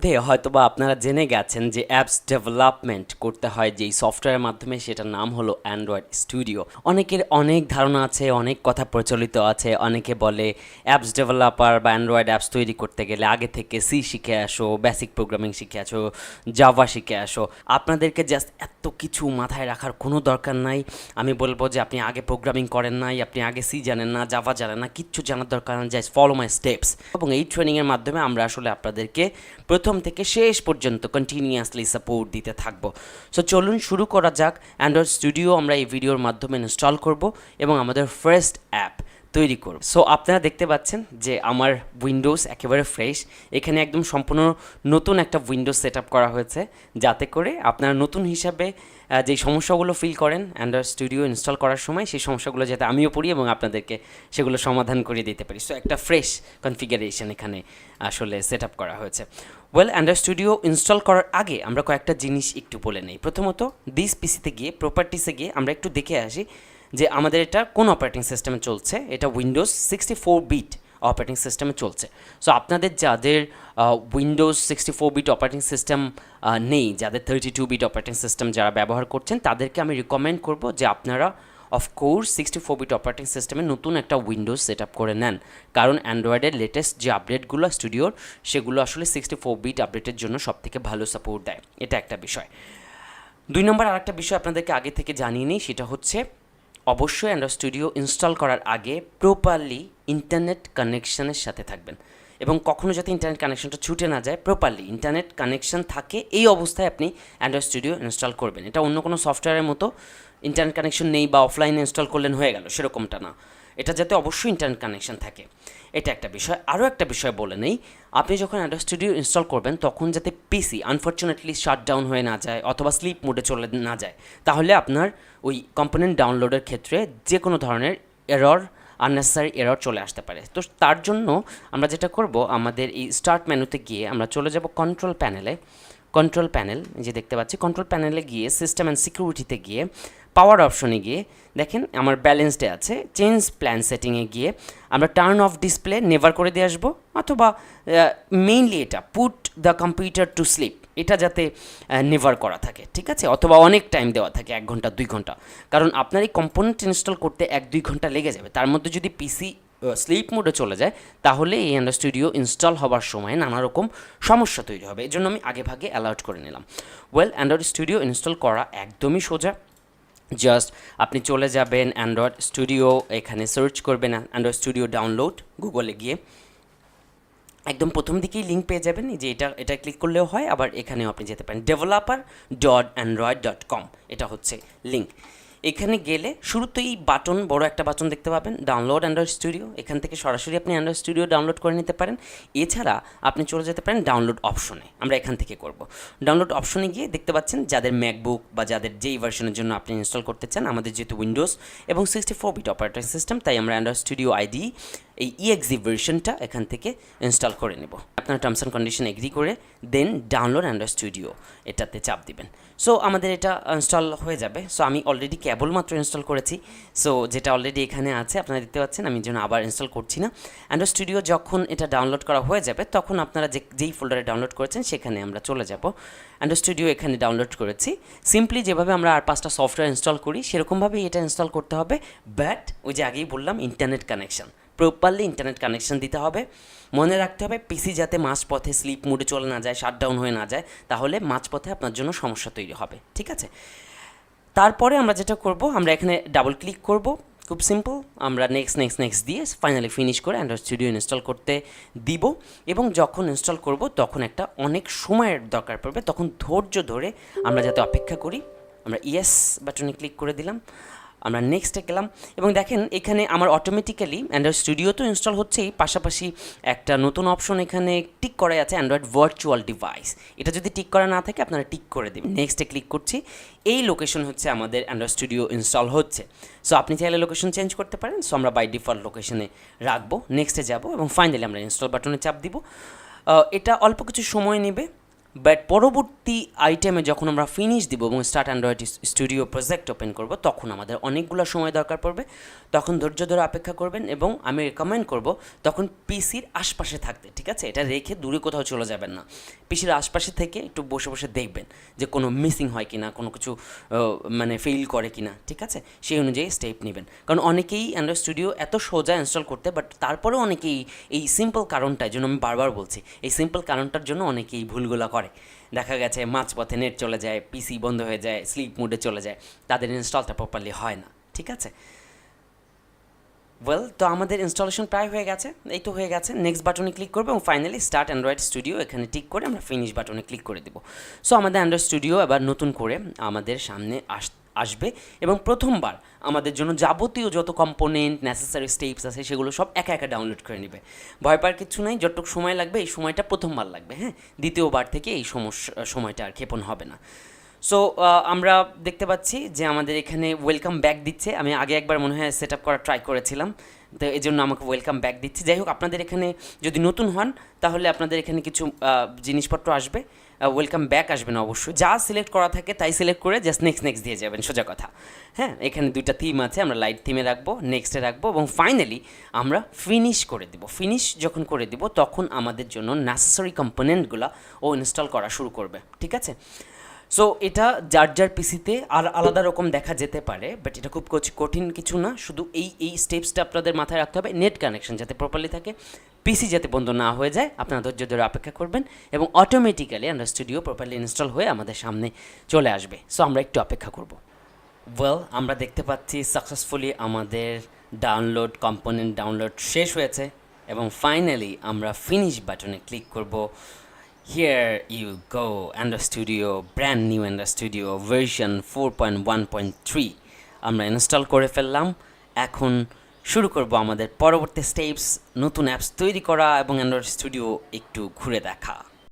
ইতিমধ্যে হয়তোবা আপনারা জেনে গেছেন যে অ্যাপস ডেভেলপমেন্ট করতে হয় যেই সফটওয়্যারের মাধ্যমে, সেটার নাম হলো অ্যান্ড্রয়েড স্টুডিও। অনেকের অনেক ধারণা আছে, অনেক কথা প্রচলিত আছে। অনেকে বলে অ্যাপস ডেভেলপার বা অ্যান্ড্রয়েড অ্যাপস তৈরি করতে গেলে আগে থেকে সি শিখে আসো, বেসিক প্রোগ্রামিং শিখে আসো, জাভা শিখে আসো। আপনাদেরকে জাস্ট এত কিছু মাথায় রাখার কোনো দরকার নাই। আমি বলবো যে আপনি আগে প্রোগ্রামিং করেন নাই, আপনি আগে সি জানেন না, জাভা জানেন না, কিচ্ছু জানার দরকার নেই। Just follow my steps. এবং এই ট্রেনিংয়ের মাধ্যমে আমরা আসলে আপনাদেরকে প্রথম থেকে শেষ পর্যন্ত কন্টিনিউয়াসলি সাপোর্ট দিতে থাকবো। সো চলুন শুরু করা যাক। অ্যান্ড্রয়েড স্টুডিও আমরা এই ভিডিওর মাধ্যমে ইনস্টল করব এবং আমাদের ফার্স্ট অ্যাপ তৈরি করব। সো আপনারা দেখতে পাচ্ছেন যে আমার উইন্ডোজ একেবারে ফ্রেশ। এখানে একদম সম্পূর্ণ নতুন একটা উইন্ডোজ সেট আপ করা হয়েছে, যাতে করে আপনারা নতুন হিসাবে যেই সমস্যাগুলো ফিল করেন অ্যান্ড্রয়েড স্টুডিও ইনস্টল করার সময়, সেই সমস্যাগুলো যাতে আমিও পড়ি এবং আপনাদেরকে সেগুলো সমাধান করে দিতে পারি। সো একটা ফ্রেশ কনফিগারেশন এখানে আসলে সেট আপ করা হয়েছে। ওয়েল, অ্যান্ড্রয়েড স্টুডিও ইনস্টল করার আগে আমরা কয়েকটা জিনিস একটু বলে নিই। প্রথমত দিস পিসিতে গিয়ে প্রপার্টিসে গিয়ে আমরা একটু দেখে আসি যে আমাদের এটা কোন অপারেটিং সিস্টেমে চলছে। এটা উইন্ডোজ 64 বিট অপারেটিং সিস্টেমে চলছে। সো আপনাদের যাদের উইন্ডোজ 64 বিট অপারেটিং সিস্টেম নেই, যাদের 32 বিট অপারেটিং সিস্টেম যারা ব্যবহার করছেন, তাদেরকে আমি রিকমেন্ড করব যে আপনারা অফকোর্স 64 বিট অপারেটিং সিস্টেমে নতুন একটা উইন্ডোজ সেট আপ করে নেন, কারণ অ্যান্ড্রয়েডের লেটেস্ট যে আপডেটগুলো স্টুডিওর, সেগুলো আসলে 64 বিট আপডেটের জন্য সবথেকে ভালো সাপোর্ট দেয়। এটা একটা বিষয়। 2 নম্বর আরেকটা বিষয় আপনাদেরকে আগে থেকে জানিয়ে নিই, সেটা হচ্ছে অবশ্যই অ্যান্ড্রয়েড স্টুডিও ইনস্টল করার আগে প্রপারলি ইন্টারনেট কানেকশানের সাথে থাকবেন এবং কখনো যাতে ইন্টারনেট কানেকশনটা ছুটে না যায়, প্রপারলি ইন্টারনেট কানেকশন থাকে এই অবস্থায় আপনি অ্যান্ড্রয়েড স্টুডিও ইনস্টল করবেন। এটা অন্য কোনো সফটওয়্যারের মতো ইন্টারনেট কানেকশন নেই বা অফলাইনে ইনস্টল করলেন হয়ে গেল, সেরকমটা না। এটা যাতে অবশ্যই ইন্টারনেট কানেকশন থাকে, এটা একটা বিষয়। আরও একটা বিষয় বলে নেই, আপনি যখন অ্যান্ড্রয়েড স্টুডিও ইনস্টল করবেন তখন যাতে পিসি আনফর্চুনেটলি শাটডাউন হয়ে না যায় অথবা স্লিপ মোডে চলে না যায়, তাহলে আপনার ওই কম্পোনেন্ট ডাউনলোডের ক্ষেত্রে যে কোনো ধরনের এরর, আননেসেসারি এরর চলে আসতে পারে। তো তার জন্য আমরা যেটা করব, আমাদের এই স্টার্ট মেনুতে গিয়ে আমরা চলে যাব কন্ট্রোল প্যানেলে। কন্ট্রোল প্যানেল যে দেখতে পাচ্ছি, কন্ট্রোল প্যানেলে গিয়ে সিস্টেম অ্যান্ড সিকিউরিটিতে গিয়ে পাওয়ার অপশনে গিয়ে দেখেন আমার ব্যালেন্সডে আছে। চেঞ্জ প্ল্যান সেটিংয়ে গিয়ে আমরা টার্ন অফ ডিসপ্লে নেভার করে দিয়ে আসবো, অথবা মেইনলি এটা put the computer to sleep, এটা যাতে নেভার করা থাকে, ঠিক আছে, অথবা অনেক টাইম দেওয়া থাকে 1 ঘন্টা 2 ঘন্টা, কারণ আপনার এই কম্পোনেন্ট ইনস্টল করতে 1-2 ঘন্টা লেগে যাবে। তার মধ্যে যদি পিসি স্লিপ মোডে চলে যায়, তাহলে এই অ্যান্ড্রয়েড স্টুডিও ইনস্টল হওয়ার সময় নানা রকম সমস্যা তৈরি হবে। এর জন্য আমি আগে ভাগে অ্যালার্ট করে নিলাম। ওয়েল, অ্যান্ড্রয়েড স্টুডিও ইনস্টল করা একদমই সোজা। জাস্ট আপনি চলে যাবেন অ্যান্ড্রয়েড স্টুডিও, এখানে সার্চ করবেন অ্যান্ড্রয়েড স্টুডিও ডাউনলোড, গুগলে গিয়ে একদম প্রথম দিকেই লিঙ্ক পেয়ে যাবেন, যে এটা ক্লিক করলেও হয়, আবার এখানেও আপনি যেতে পারেন developer.android.com, এটা হচ্ছে লিঙ্ক। এখানে গেলে শুরুতেই বাটন, বড় একটা বাটন দেখতে পাবেন, ডাউনলোড অ্যান্ড্রয়েড স্টুডিও। এখান থেকে সরাসরি আপনি অ্যান্ড্রয়েড স্টুডিও ডাউনলোড করে নিতে পারেন। এছাড়া আপনি চলে যেতে পারেন ডাউনলোড অপশনে, আমরা এখান থেকে করব। ডাউনলোড অপশনে গিয়ে দেখতে পাচ্ছেন যাদের ম্যাকবুক বা যাদের যেই ভার্সনের জন্য আপনি ইনস্টল করতে চান, আমাদের যেহেতু উইন্ডোজ এবং 64 বিট অপারেটিং সিস্টেম, তাই আমরা অ্যান্ড্রয়েড স্টুডিও আইডি এই EXE ভার্সনটা এখান থেকে ইনস্টল করে নেব। আপনার টার্মস অ্যান্ড কন্ডিশন এগ্রি করে দেন ডাউনলোড অ্যান্ড্রয়েড স্টুডিও এটাতে চাপ দিবেন। সো আমাদের এটা ইনস্টল হয়ে যাবে। সো আমি অলরেডি কেবলমাত্র ইনস্টল করেছি, সো যেটা অলরেডি এখানে আছে আপনারা দেখতে পাচ্ছেন, আমি যেন আবার ইনস্টল করছি না। অ্যান্ড্রয়েড স্টুডিও যখন এটা ডাউনলোড করা হয়ে যাবে, তখন আপনারা যেই ফোল্ডারে ডাউনলোড করেছেন সেখানে আমরা চলে যাব। অ্যান্ড্রয়েড স্টুডিও এখানে ডাউনলোড করেছি। সিম্পলি যেভাবে আমরা আর 5টা সফটওয়্যার ইনস্টল করি, সেরকমভাবেই এটা ইনস্টল করতে হবে। বাট ওই যে আগেই বললাম, internet connection, properly internet connection দিতে হবে। মনে রাখতে হবে পিসি যাতে মাঝপথে স্লিপ মোডে চলে না যায়, শাটডাউন হয়ে না যায়, তাহলে মাঝপথে আপনার জন্য সমস্যা তৈরি হবে, ঠিক আছে। তারপরে আমরা যেটা করব, আমরা এখানে ডাবল ক্লিক করব, খুব সিম্পল। আমরা নেক্সট দিয়ে ফাইনালি ফিনিশ করে অ্যান্ড্রয়েড স্টুডিও ইনস্টল করতে দিব। এবং যখন ইনস্টল করব তখন একটা অনেক সময়ের দরকার পড়বে, তখন ধৈর্য ধরে আমরা যাতে অপেক্ষা করি। আমরা ইয়েস বাটনে ক্লিক করে দিলাম, আমরা নেক্সটে গেলাম এবং দেখেন এখানে আমার অটোমেটিক্যালি অ্যান্ড্রয়েড স্টুডিও তো ইনস্টল হচ্ছেই, পাশাপাশি একটা নতুন অপশন এখানে টিক করা আছে, অ্যান্ড্রয়েড ভার্চুয়াল ডিভাইস। এটা যদি টিক করা না থাকে আপনারা টিক করে দেবেন। নেক্সটে ক্লিক করছি, এই লোকেশন হচ্ছে আমাদের অ্যান্ড্রয়েড স্টুডিও ইনস্টল হচ্ছে। সো আপনি চাইলে লোকেশন চেঞ্জ করতে পারেন, সো আমরা বাই ডিফল্ট লোকেশনে রাখবো। নেক্সটে যাব এবং ফাইনালি আমরা ইনস্টল বাটনে চাপ দিব। এটা অল্প কিছু সময় নেবে, বাট পরবর্তী আইটেমে যখন আমরা ফিনিশ দিব এবং start Android studio project open করব, তখন আমাদের অনেকগুলো সময় দরকার পড়বে। তখন ধৈর্য ধরে অপেক্ষা করবেন এবং আমি রেকমেন্ড করব তখন পিসির আশপাশে থাকতে, ঠিক আছে, এটা রেখে দূরে কোথাও চলে যাবেন না। পিসির আশপাশে থেকে একটু বসে বসে দেখবেন যে কোনো মিসিং হয় কি না, কোনো কিছু মানে ফেইল করে কি না, ঠিক আছে? সেই অনুযায়ী স্টেপ নেবেন। কারণ অনেকেই অ্যান্ড্রয়েড স্টুডিও এত সোজা ইনস্টল করতে, বাট তারপরেও অনেকেই এই সিম্পল কারণটার জন্য, আমি বারবার বলছি, এই সিম্পল কারণটার জন্য অনেকেই ভুলগুলো করে। দেখা গেছে মাঝপথে নেট চলে যায়, পিসি বন্ধ হয়ে যায়, স্লিপ মোডে চলে যায়, তাদের ইনস্টলটা প্রপারলি হয় না, ঠিক আছে? ওয়েল, তো আমাদের ইনস্টলেশন প্রায় হয়ে গেছে, এই তো হয়ে গেছে। নেক্সট বাটনে ক্লিক করবো এবং ফাইনালি স্টার্ট অ্যান্ড্রয়েড স্টুডিও এখানে টিক করে আমরা ফিনিশ বাটনে ক্লিক করে দেবো। সো আমাদের অ্যান্ড্রয়েড স্টুডিও এবার নতুন করে আমাদের সামনে আসবে এবং প্রথমবার আমাদের জন্য যাবতীয় যত কম্পোনেন্ট নেসেসারি স্টেপস আছে সেগুলো সব একা একা ডাউনলোড করে নেবে। ভয় পাওয়ার কিছু নাই, যতটুকু সময় লাগবে এই সময়টা প্রথমবার লাগবে, হ্যাঁ, দ্বিতীয়বার থেকে এই সময়টা আর ক্ষেপণ হবে না। সো আমরা দেখতে পাচ্ছি যে আমাদের এখানে ওয়েলকাম ব্যাক দিচ্ছে। আমি আগে একবার মনে হয় সেট আপ করার ট্রাই করেছিলাম, তো এই জন্য আমাকে ওয়েলকাম ব্যাক দিচ্ছে। যাই হোক, আপনাদের এখানে যদি নতুন হন তাহলে আপনাদের এখানে কিছু জিনিসপত্র আসবে, ওয়েলকাম ব্যাক আসবে না অবশ্যই। যা সিলেক্ট করা থাকে তাই সিলেক্ট করে জাস্ট নেক্সট দিয়ে যাবেন, সোজা কথা। হ্যাঁ, এখানে দুইটা থিম আছে, আমরা লাইট থিমে রাখবো, নেক্সটে রাখবো এবং ফাইনালি আমরা ফিনিশ করে দেবো। ফিনিশ যখন করে দেবো তখন আমাদের জন্য নেসেসারি কম্পোনেন্টগুলো ও ইনস্টল করা শুরু করবে, ঠিক আছে? সো এটা যার পিসিতে আর আলাদা রকম দেখা যেতে পারে, বাট এটা খুব কঠিন কিছু না। শুধু এই স্টেপসটা আপনাদের মাথায় রাখতে হবে, নেট কানেকশন যাতে প্রপারলি থাকে, পিসি যাতে বন্ধ না হয়ে যায়, আপনারা ধৈর্য ধরে অপেক্ষা করবেন এবং অটোমেটিক্যালি আমরা স্টুডিও প্রপারলি ইনস্টল হয়ে আমাদের সামনে চলে আসবে। সো আমরা একটু অপেক্ষা করব। ওয়েল, আমরা দেখতে পাচ্ছি সাকসেসফুলি আমাদের কম্পোনেন্ট ডাউনলোড শেষ হয়েছে এবং ফাইনালি আমরা ফিনিশ বাটনে ক্লিক করব। Here you go, Android Studio, brand new Android Studio version 4.1.3 আমরা ইনস্টল করে ফেললাম। এখন শুরু করব আমাদের পরবর্তী স্টেপস, নতুন অ্যাপস তৈরি করা এবং অ্যান্ড্রয়েড স্টুডিও একটু ঘুরে দেখা।